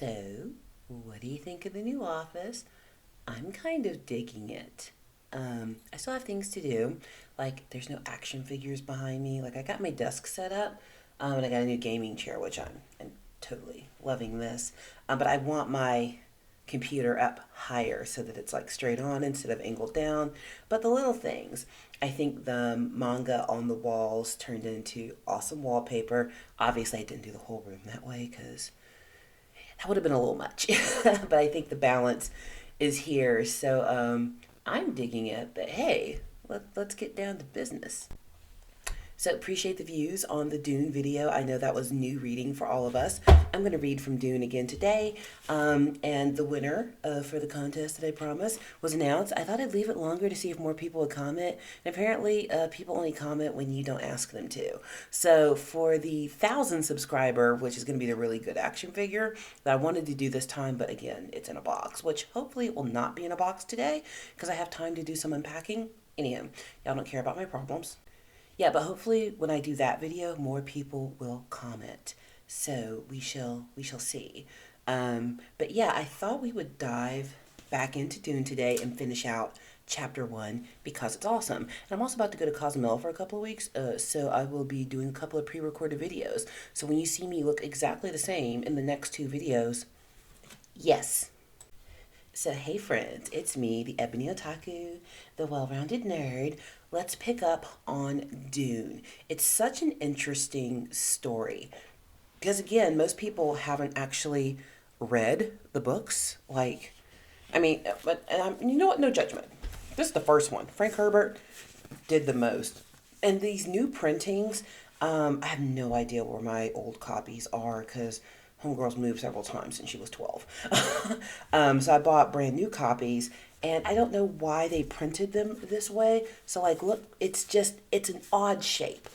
So, what do you think of the new office? I'm kind of digging it. I still have things to do. Like, there's no action figures behind me. Like, I got my desk set up, and I got a new gaming chair, which I'm totally loving this. But I want my computer up higher so that it's like straight on instead of angled down. But the little things, I think the manga on the walls turned into awesome wallpaper. Obviously, I didn't do the whole room that way because that would have been a little much. But I think the balance is here. So I'm digging it. But hey, let's get down to business. So appreciate the views on the Dune video. I know that was new reading for all of us. I'm going to read from Dune again today. And the winner for the contest that I promised was announced. I thought I'd leave it longer to see if more people would comment. And apparently people only comment when you don't ask them to. So for the 1,000 subscriber, which is going to be the really good action figure that I wanted to do this time, but again, it's in a box, which hopefully it will not be in a box today because I have time to do some unpacking. Anyhow, y'all don't care about my problems. Yeah, but hopefully when I do that video, more people will comment. So we shall see. But yeah, I thought we would dive back into Dune today and finish out chapter 1 because it's awesome. And I'm also about to go to Cozumel for a couple of weeks, so I will be doing a couple of pre-recorded videos. So when you see me look exactly the same in the next two videos, yes. So hey friends, it's me, the Ebony Otaku, the well-rounded nerd. Let's pick up on Dune. It's such an interesting story because again, most people haven't actually read the books. Like, I mean, but you know what? No judgment. This is the first one. Frank Herbert did the most, and these new printings. I have no idea where my old copies are because homegirl's moved several times since she was 12. So I bought brand new copies, and I don't know why they printed them this way. So like, look, it's an odd shape.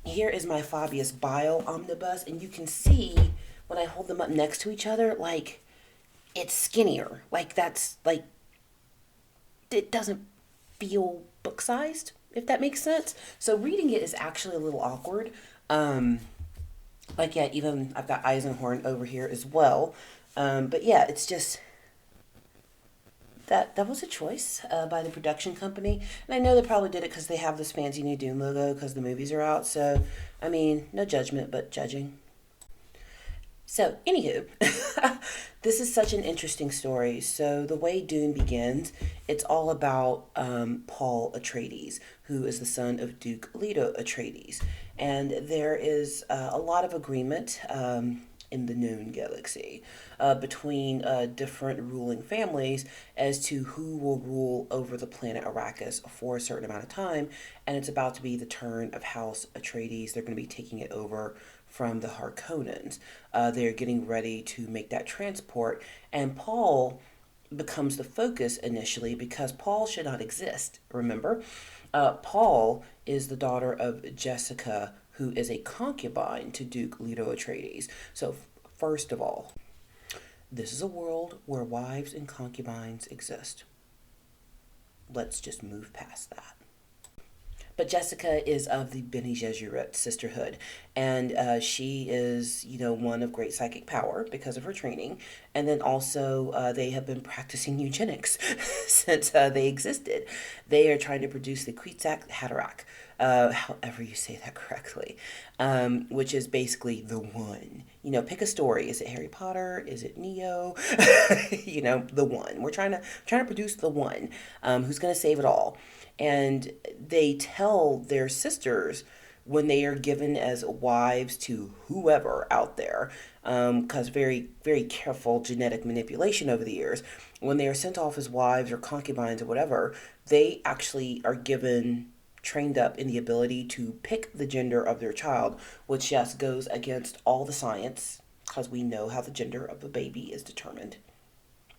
Here is my Fabius Bio Omnibus, and you can see when I hold them up next to each other, like, it's skinnier. Like, that's, like, it doesn't feel book-sized, if that makes sense. So reading it is actually a little awkward. Like, yeah, even I've got Eisenhorn over here as well. But yeah, it's just that was a choice by the production company. And I know they probably did it because they have this fancy new Dune logo because the movies are out. So, I mean, no judgment, but judging. So, anywho, this is such an interesting story. So, the way Dune begins, it's all about Paul Atreides, who is the son of Duke Leto Atreides. And there is a lot of agreement in the known galaxy between different ruling families as to who will rule over the planet Arrakis for a certain amount of time. And it's about to be the turn of House Atreides. They're going to be taking it over from the Harkonnens. They're getting ready to make that transport, and Paul becomes the focus initially because Paul should not exist, remember? Paul is the daughter of Jessica, who is a concubine to Duke Leto Atreides. So, first of all, this is a world where wives and concubines exist. Let's just move past that. But Jessica is of the Bene Gesserit sisterhood, and she is, one of great psychic power because of her training. And then also, they have been practicing eugenics since they existed. They are trying to produce the Kwisatz Haderach, however you say that correctly, which is basically the one. Pick a story. Is it Harry Potter? Is it Neo? The one. We're trying to produce the one who's going to save it all. And they tell their sisters when they are given as wives to whoever out there, because very, very careful genetic manipulation over the years, when they are sent off as wives or concubines or whatever, they actually are trained up in the ability to pick the gender of their child, which, yes, goes against all the science, because we know how the gender of a baby is determined.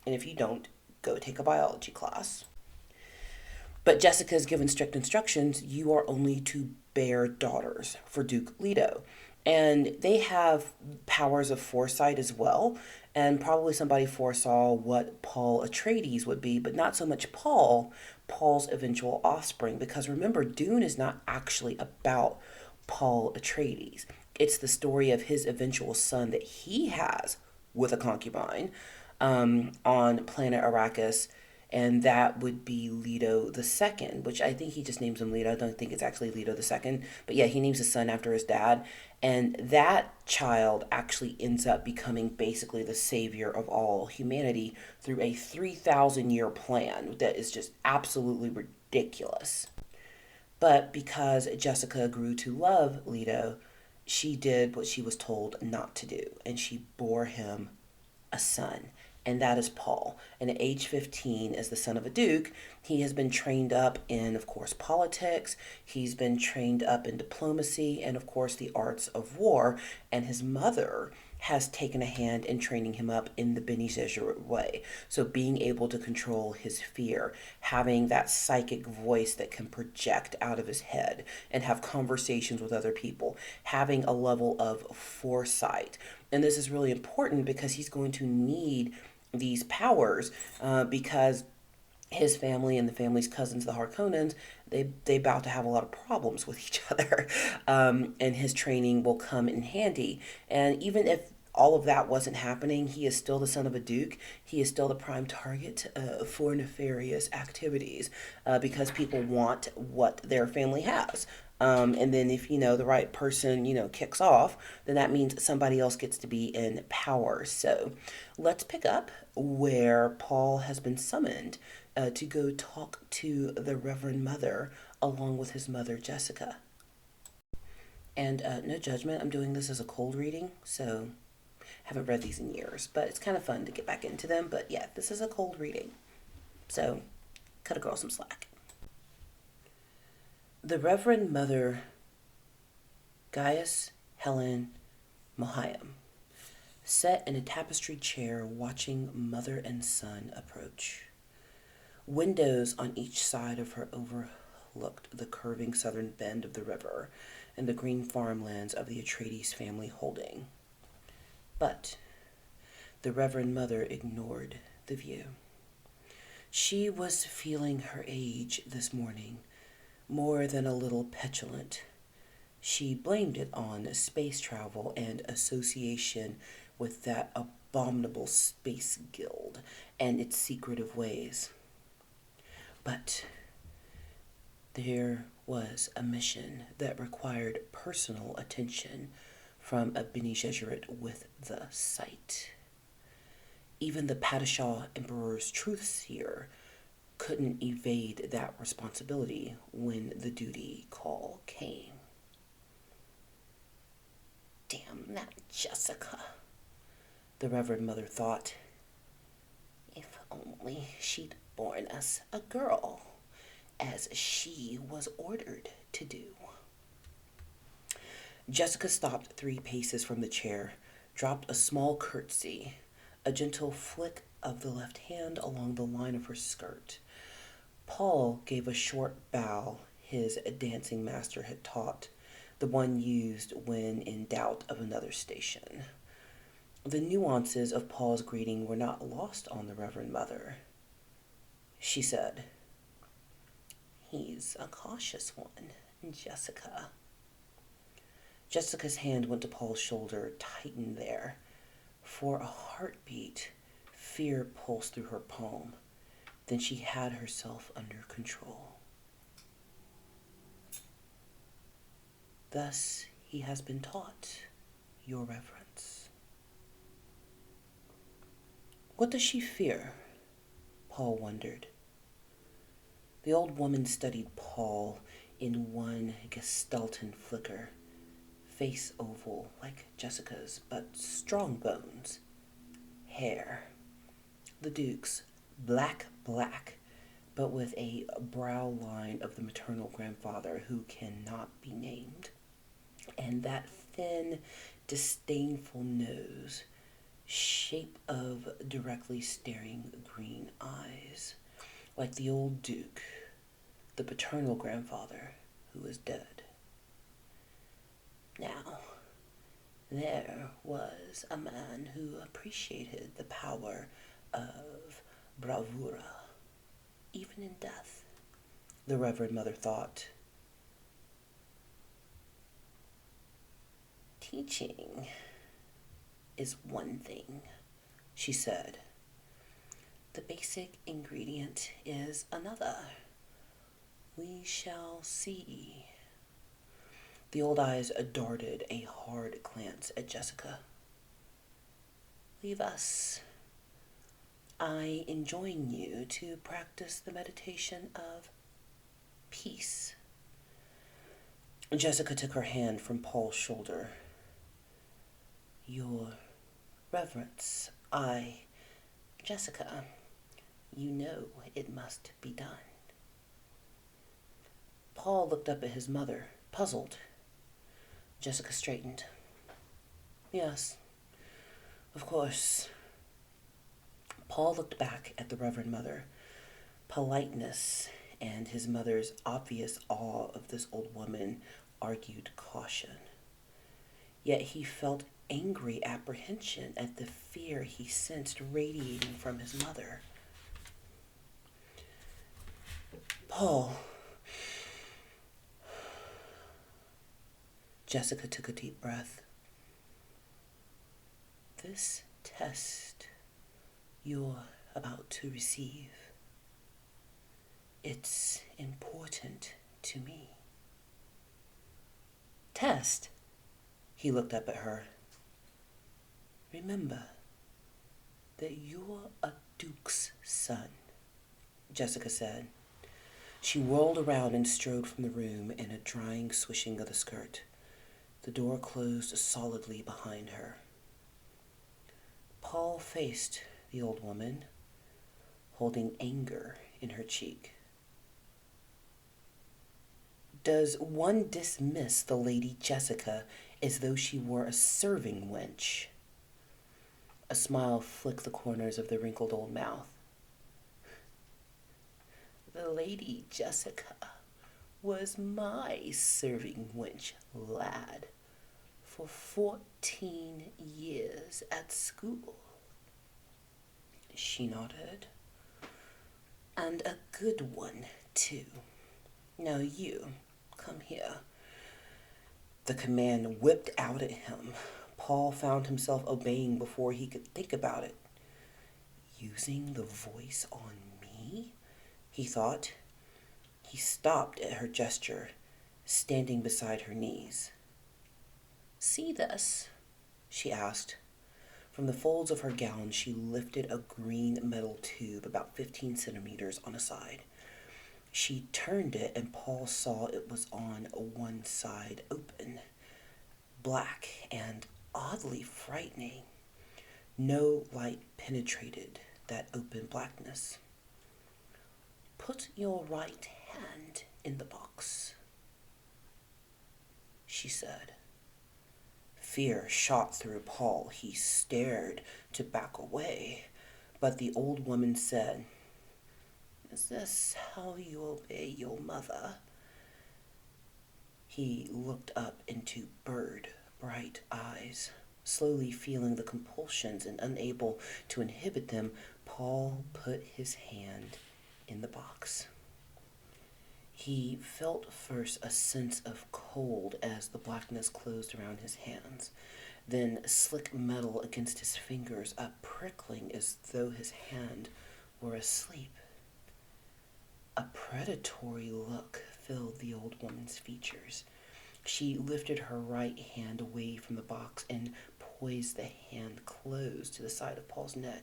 And if you don't, go take a biology class. But Jessica is given strict instructions. You are only to bear daughters for Duke Leto. And they have powers of foresight as well. And probably somebody foresaw what Paul Atreides would be, but not so much Paul's eventual offspring. Because remember, Dune is not actually about Paul Atreides. It's the story of his eventual son that he has with a concubine on planet Arrakis, and that would be Leto the Second, which I think he just names him Leto. I don't think it's actually Leto the Second, but yeah, he names his son after his dad, and that child actually ends up becoming basically the savior of all humanity through a 3,000 year plan that is just absolutely ridiculous. But because Jessica grew to love Leto, she did what she was told not to do, and she bore him a son, and that is Paul. And at age 15, as the son of a duke, he has been trained up in, of course, politics. He's been trained up in diplomacy and, of course, the arts of war. And his mother has taken a hand in training him up in the Bene Gesserit way. So being able to control his fear, having that psychic voice that can project out of his head and have conversations with other people, having a level of foresight. And this is really important because he's going to need these powers because his family and the family's cousins, the Harkonnens, they about to have a lot of problems with each other, and his training will come in handy. And even if all of that wasn't happening, he is still the son of a duke. He is still the prime target for nefarious activities because people want what their family has. And then if the right person kicks off, then that means somebody else gets to be in power. So let's pick up where Paul has been summoned to go talk to the Reverend Mother along with his mother Jessica. And no judgment, I'm doing this as a cold reading, so I haven't read these in years, but it's kind of fun to get back into them. But yeah, this is a cold reading, so cut a girl some slack. The Reverend Mother Gaius Helen Mohiam sat in a tapestried chair watching mother and son approach. Windows on each side of her overlooked the curving southern bend of the river and the green farmlands of the Atreides family holding. But the Reverend Mother ignored the view. She was feeling her age this morning, more than a little petulant. She blamed it on space travel and association with that abominable space guild and its secretive ways. But there was a mission that required personal attention from a Bene Gesserit with the sight. Even the Padishah Emperor's truth seer couldn't evade that responsibility when the duty call came. Damn that Jessica, the Reverend Mother thought. If only she'd born us a girl, as she was ordered to do. Jessica stopped 3 paces from the chair, dropped a small curtsy, a gentle flick of the left hand along the line of her skirt. Paul gave a short bow his dancing master had taught, the one used when in doubt of another station. The nuances of Paul's greeting were not lost on the Reverend Mother. She said, "He's a cautious one, Jessica." Jessica's hand went to Paul's shoulder, tightened there. For a heartbeat, fear pulsed through her palm. Then she had herself under control. Thus he has been taught, Your Reverence. What does she fear? Paul wondered. The old woman studied Paul in one gestalten flicker. Face oval like Jessica's, but strong bones. Hair. The Duke's black, but with a brow line of the maternal grandfather who cannot be named. And that thin, disdainful nose, shape of directly staring green eyes, like the old Duke, the paternal grandfather who is dead. Now, there was a man who appreciated the power of bravura, even in death, the Reverend Mother thought. Teaching is one thing, she said. The basic ingredient is another. We shall see. The old eyes darted a hard glance at Jessica. Leave us. I enjoin you to practice the meditation of peace. Jessica took her hand from Paul's shoulder. Your reverence, Jessica, you know it must be done. Paul looked up at his mother, puzzled. Jessica straightened. Yes, of course. Paul looked back at the Reverend Mother. Politeness and his mother's obvious awe of this old woman argued caution. Yet he felt angry apprehension at the fear he sensed radiating from his mother. Paul. Jessica took a deep breath. This test you're about to receive, it's important to me. Test? He looked up at her. Remember that you're a duke's son, Jessica said. She whirled around and strode from the room in a drying swishing of the skirt. The door closed solidly behind her. Paul faced the old woman, holding anger in her cheek. Does one dismiss the Lady Jessica as though she were a serving wench? A smile flicked the corners of the wrinkled old mouth. The Lady Jessica was my serving wench, lad, for 14 years at school. She nodded. And a good one, too. Now you, come here. The command whipped out at him. Paul found himself obeying before he could think about it. Using the voice on me? He thought. He stopped at her gesture, standing beside her knees. See this? She asked. From the folds of her gown, she lifted a green metal tube about 15 centimeters on a side. She turned it, and Paul saw it was on one side open, black and oddly frightening. No light penetrated that open blackness. Put your right hand in the box, she said. Fear shot through Paul. He stared to back away, but the old woman said, Is this how you obey your mother? He looked up into bright eyes. Slowly feeling the compulsions and unable to inhibit them, Paul put his hand in the box. He felt first a sense of cold as the blackness closed around his hands, then slick metal against his fingers, a prickling as though his hand were asleep. A predatory look filled the old woman's features. She lifted her right hand away from the box and poised the hand close to the side of Paul's neck.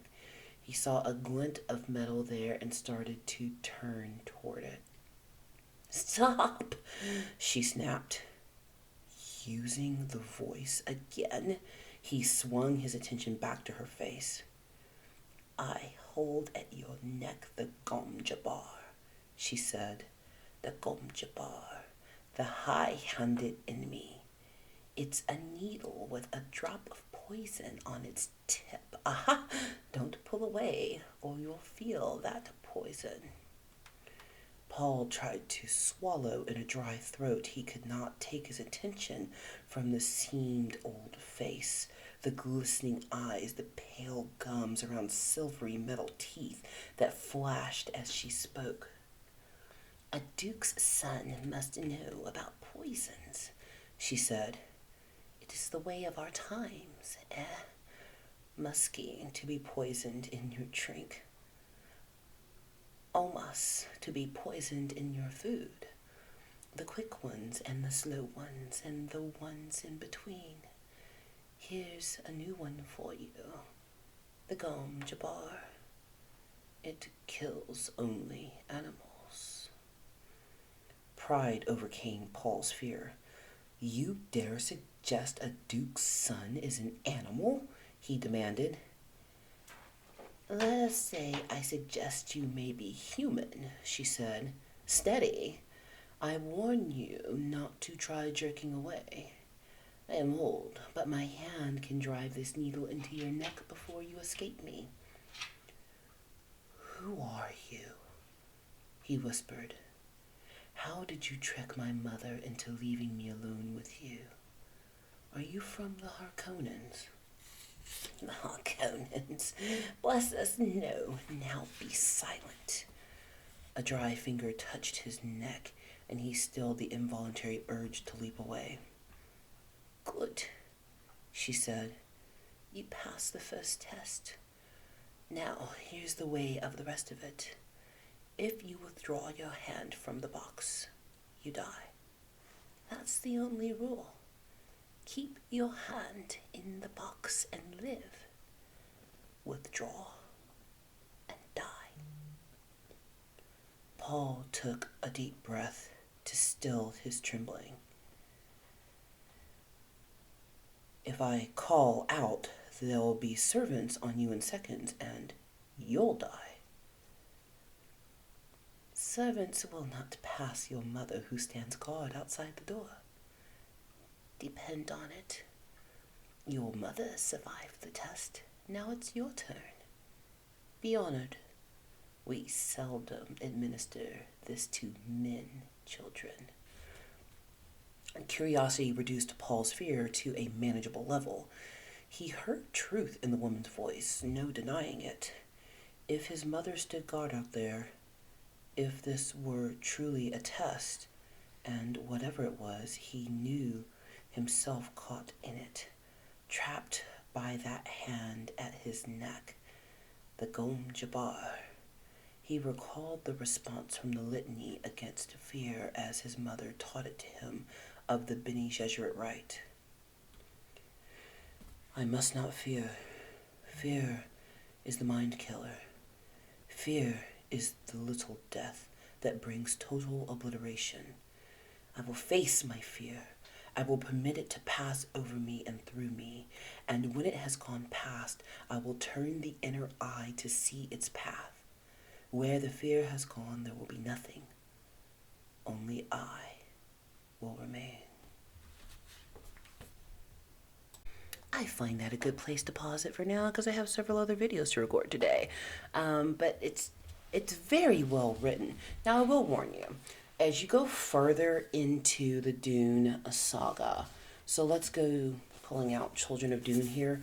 He saw a glint of metal there and started to turn toward it. Stop, she snapped. Using the voice again, he swung his attention back to her face. I hold at your neck the Gom Jabbar, she said. The Gom Jabbar, the high-handed enemy. It's a needle with a drop of poison on its tip. Aha! Don't pull away, or you'll feel that poison. Paul tried to swallow in a dry throat. He could not take his attention from the seamed old face, the glistening eyes, the pale gums around silvery metal teeth that flashed as she spoke. A duke's son must know about poisons, she said. It is the way of our times, musky to be poisoned in your drink, omas to be poisoned in your food, the quick ones and the slow ones and the ones in between. Here's a new one for you, the Gom Jabbar. It kills only animals. Pride overcame Paul's fear. You dare suggest a duke's son is an animal? He demanded. Let us say I suggest you may be human, she said. Steady. I warn you not to try jerking away. I am old, but my hand can drive this needle into your neck before you escape me. Who are you? He whispered. How did you trick my mother into leaving me alone with you? Are you from the Harkonnens? The Harkonnens? Bless us, no. Now be silent. A dry finger touched his neck, and he stilled the involuntary urge to leap away. Good, she said. You passed the first test. Now, here's the way of the rest of it. If you withdraw your hand from the box, you die. That's the only rule. Keep your hand in the box and live. Withdraw and die. Paul took a deep breath to still his trembling. If I call out, there'll be servants on you in seconds, and you'll die. Servants will not pass your mother who stands guard outside the door. Depend on it. Your mother survived the test. Now it's your turn. Be honored. We seldom administer this to men, children. Curiosity reduced Paul's fear to a manageable level. He heard truth in the woman's voice, no denying it. If his mother stood guard out there, if this were truly a test, and whatever it was, he knew himself caught in it, trapped by that hand at his neck, the Gom Jabbar. He recalled the response from the litany against fear as his mother taught it to him of the Bene Gesserit rite. I must not fear. Fear is the mind killer. Fear is the little death that brings total obliteration. I will face my fear. I will permit it to pass over me and through me. And when it has gone past, I will turn the inner eye to see its path. Where the fear has gone, there will be nothing. Only I will remain. I find that a good place to pause it for now because I have several other videos to record today. But it's very well written. Now, I will warn you, as you go further into the Dune saga, so let's go pulling out Children of Dune here.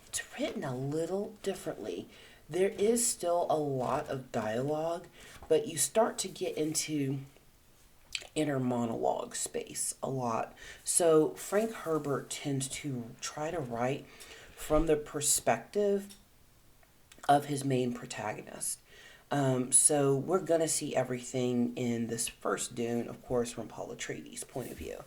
It's written a little differently. There is still a lot of dialogue, but you start to get into inner monologue space a lot. So Frank Herbert tends to try to write from the perspective of his main protagonist. So we're going to see everything in this first Dune, of course, from Paul Atreides' point of view.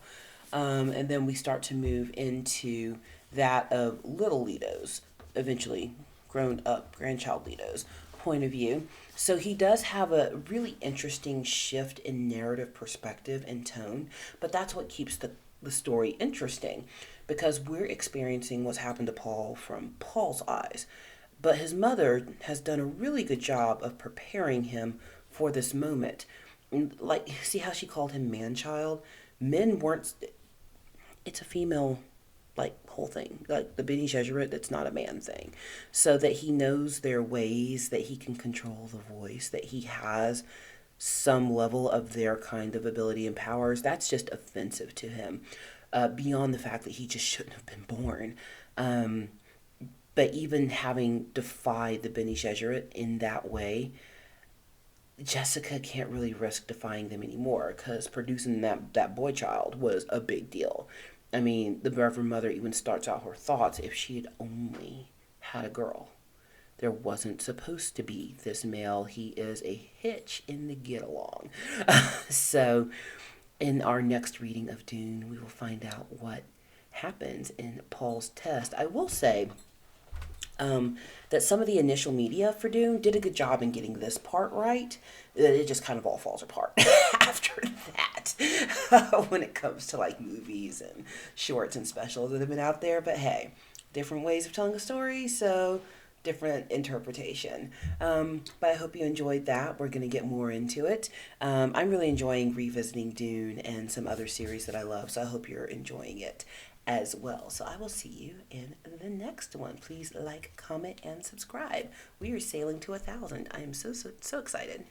And then we start to move into that of little Leto's, eventually grown up grandchild Leto's point of view. So he does have a really interesting shift in narrative perspective and tone, but that's what keeps the story interesting, because we're experiencing what's happened to Paul from Paul's eyes. But his mother has done a really good job of preparing him for this moment. Like, see how she called him man-child? Men weren't... It's a female, like, whole thing. Like, the Bene Gesserit, that's not a man thing. So that he knows their ways, that he can control the voice, that he has some level of their kind of ability and powers, that's just offensive to him. Beyond the fact that he just shouldn't have been born. But even having defied the Bene Gesserit in that way, Jessica can't really risk defying them anymore, because producing that boy child was a big deal. I mean, the Reverend Mother even starts out her thoughts, if she had only had a girl. There wasn't supposed to be this male. He is a hitch in the get along. So, in our next reading of Dune, we will find out what happens in Paul's test. I will say that some of the initial media for Dune did a good job in getting this part right. It just kind of all falls apart after that when it comes to like movies and shorts and specials that have been out there. But hey, different ways of telling a story, so different interpretation. But I hope you enjoyed that. We're going to get more into it. I'm really enjoying revisiting Dune and some other series that I love, so I hope you're enjoying it as well. So I will see you in the next one. Please like, comment, and subscribe. We are sailing to 1,000. I am so excited.